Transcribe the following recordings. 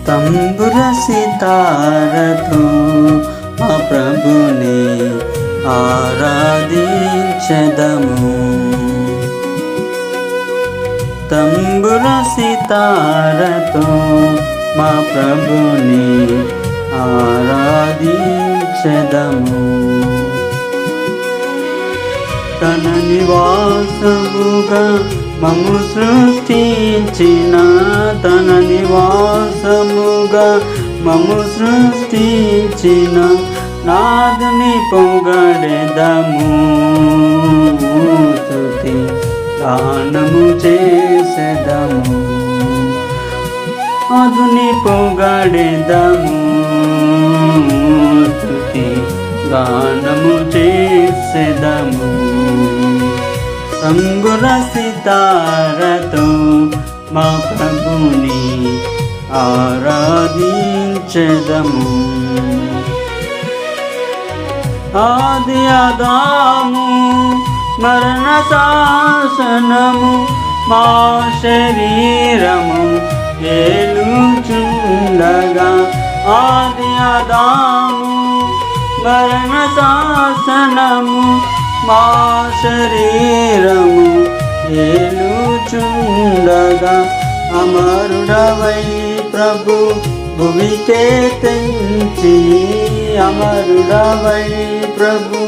తంబుర సితారతో మా ప్రభుని ఆరాధించెదము. తంబుర సితారతో మా ప్రభుని ఆరాధించెదము. తన నివాసముగా మమ్ము సృష్టించిన, తన నివాసముగా మమ్ము సృష్టించిన నాదుని పొగడెదము. స్తుతి గానము చేసెదము. నాదుని పొగడెదము. స్తుతి గానము చేసెదము. తంబుర సితారతో మా ప్రభుని ఆరాధించెదము. ఆది ఆదాము మరణ శాసనము మా శరీరము ఏలుచుండగా, ఆది ఆదాము మరణ శాసనము మా శరీరము ఏలుచుండగా, అమరుడవై ప్రభు భువికే తెంచి, అమరుడవై ప్రభు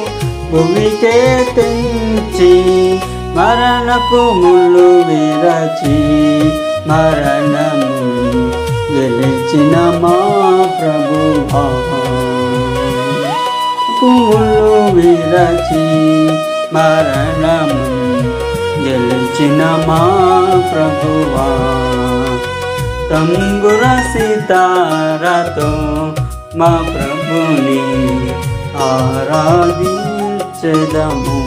భువికే తెంచి మరణపు ముళ్ళు విరచి మరణము గెలిచిన మా ప్రభువా. ముళ్ళు విరచి మరణము గెలిచిన మా ప్రభువా. తంబుర సితారతో మా ప్రభుని ఆరాధించెదము.